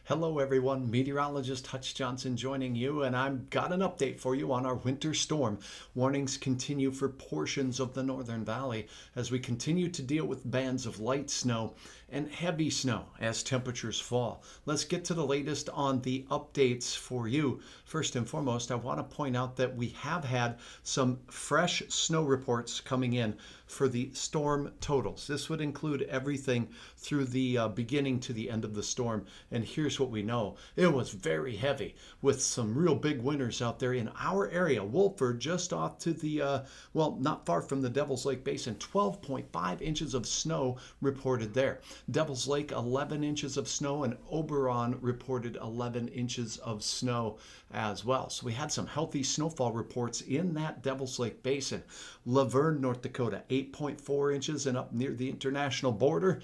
Hello everyone, meteorologist Hutch Johnson joining you, and I've got an update for you on our winter storm. Warnings continue for portions of the Northern Valley as we continue to deal with bands of light snow and heavy snow as temperatures fall. Let's get to the latest on the updates for you. First and foremost, I want to point out that we have had some fresh snow reports coming in for the storm totals. This would include everything through the beginning to the end of the storm, and here's what we know. It was very heavy with some real big winters out there in our area. Wolford, just off to the, not far from the Devil's Lake Basin, 12.5 inches of snow reported there. Devil's Lake, 11 inches of snow, and Oberon reported 11 inches of snow as well. So we had some healthy snowfall reports in that Devil's Lake Basin. Laverne, North Dakota, 8.4 inches, and up near the international border,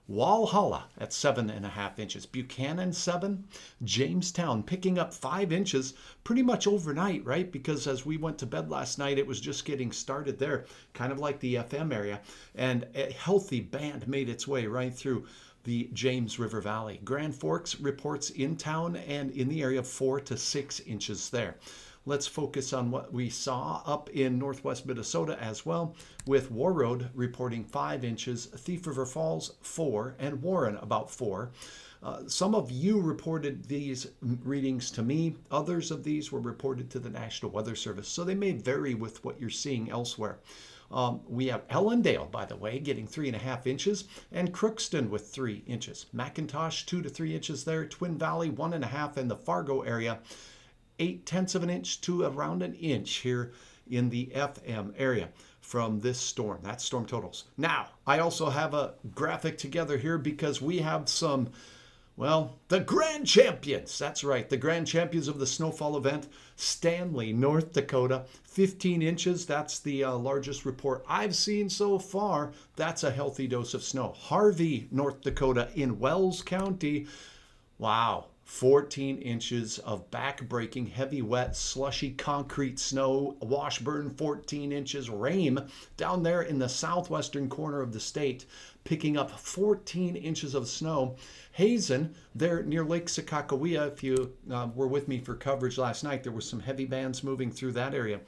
Walhalla at 7.5 inches. Buchanan 7. Jamestown picking up 5 inches pretty much overnight, right? Because as we went to bed last night, it was just getting started there, kind of like the FM area. And a healthy band made its way right through the James River Valley. Grand Forks reports in town and in the area 4 to 6 inches there. Let's focus on what we saw up in northwest Minnesota as well, with Warroad reporting 5 inches, Thief River Falls 4, and Warren about 4. Some of you reported these readings to me. Others of these were reported to the National Weather Service, so they may vary with what you're seeing elsewhere. We have Ellendale, by the way, getting 3.5 inches, and Crookston with 3 inches. McIntosh, 2 to 3 inches there. Twin Valley, 1.5, and the Fargo area, 0.8 of an inch to around an inch here in the FM area from this storm. That's storm totals. Now, I also have a graphic together here because we have some, the grand champions. That's right, the grand champions of the snowfall event. Stanley, North Dakota, 15 inches. That's the largest report I've seen so far. That's a healthy dose of snow. Harvey, North Dakota in Wells County. Wow. 14 inches of back-breaking, heavy, wet, slushy concrete snow. Washburn, 14 inches. Rame, down there in the southwestern corner of the state, picking up 14 inches of snow. Hazen, there near Lake Sakakawea, if you were with me for coverage last night, there were some heavy bands moving through that area.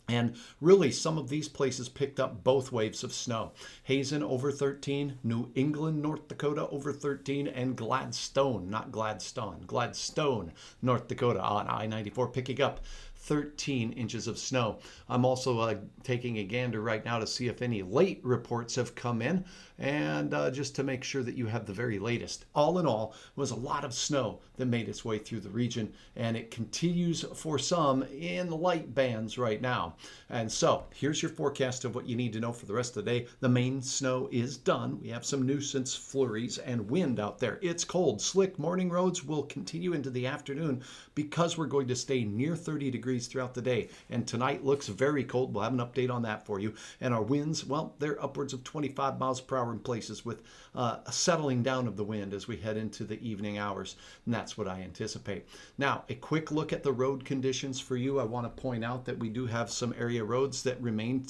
And really, some of these places picked up both waves of snow. Hazen over 13, New England, North Dakota over 13, and Gladstone, not Gladstone, Gladstone, North Dakota on I-94 picking up 13 inches of snow. I'm also taking a gander right now to see if any late reports have come in, and just to make sure that you have the very latest. All in all, it was a lot of snow that made its way through the region, and it continues for some in light bands right now. And so here's your forecast of what you need to know for the rest of the day. The main snow is done. We have some nuisance flurries and wind out there. It's cold. Slick morning roads will continue into the afternoon because we're going to stay near 30 degrees throughout the day. And tonight looks very cold. We'll have an update on that for you. And our winds, they're upwards of 25 miles per hour in places, with a settling down of the wind as we head into the evening hours. And that's what I anticipate. Now, a quick look at the road conditions for you. I want to point out that we do have some area roads that remain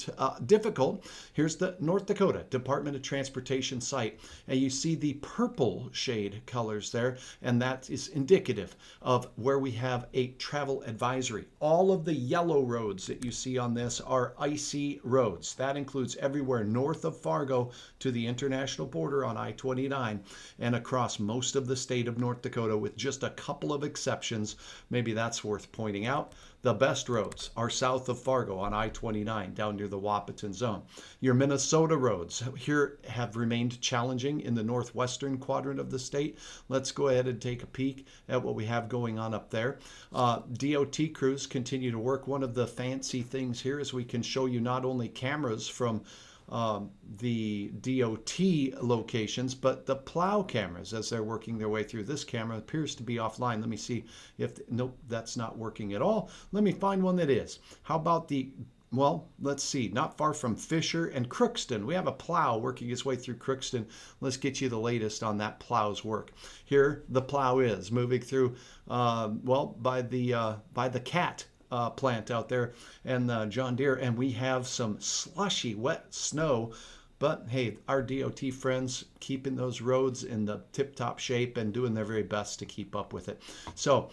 difficult. Here's the North Dakota Department of Transportation site. And you see the purple shade colors there, and that is indicative of where we have a travel advisory. All of the yellow roads that you see on this are icy roads. That includes everywhere north of Fargo to the international border on I-29 and across most of the state of North Dakota, with just a couple of exceptions. Maybe that's worth pointing out. The best roads are south of Fargo on I-29 down near the Wahpeton zone. Your Minnesota roads here have remained challenging in the northwestern quadrant of the state. Let's go ahead and take a peek at what we have going on up there. DOT crews continue to work. One of the fancy things here is we can show you not only cameras from the DOT locations, but the plow cameras as they're working their way through. This camera appears to be offline. Let me see if, nope, that's not working at all. Let me find one that is. How about let's see, not far from Fisher and Crookston. We have a plow working its way through Crookston. Let's get you the latest on that plow's work. Here, the plow is moving through, by the Cat plant out there and John Deere, and we have some slushy wet snow But hey, our DOT friends keeping those roads in the tip-top shape and doing their very best to keep up with it. So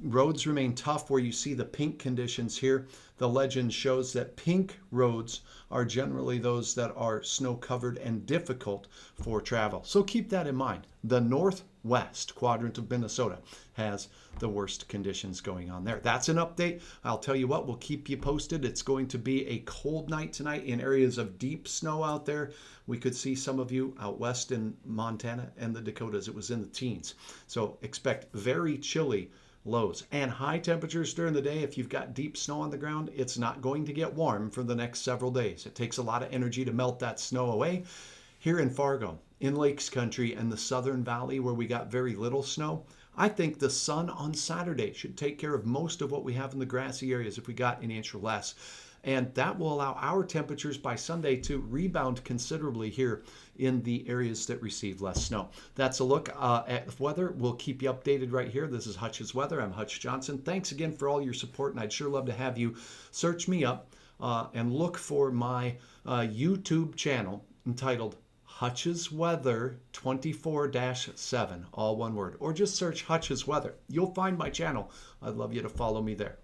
roads remain tough where you see the pink conditions here. The legend shows that pink roads are generally those that are snow-covered and difficult for travel. So keep that in mind. The northwest quadrant of Minnesota has the worst conditions going on there. That's an update. I'll tell you what, we'll keep you posted. It's going to be a cold night tonight in areas of deep snow out there. We could see some of you out west in Montana and the Dakotas. It was in the teens. So expect very chilly lows and high temperatures during the day. If you've got deep snow on the ground, it's not going to get warm for the next several days. It takes a lot of energy to melt that snow away. Here in Fargo, in Lakes Country and the Southern Valley where we got very little snow, I think the sun on Saturday should take care of most of what we have in the grassy areas if we got an inch or less. And that will allow our temperatures by Sunday to rebound considerably here in the areas that receive less snow. That's a look at weather. We'll keep you updated right here. This is Hutch's Weather. I'm Hutch Johnson. Thanks again for all your support, and I'd sure love to have you search me up and look for my YouTube channel entitled Hutch's Weather 24-7, all one word, or just search Hutch's Weather. You'll find my channel. I'd love you to follow me there.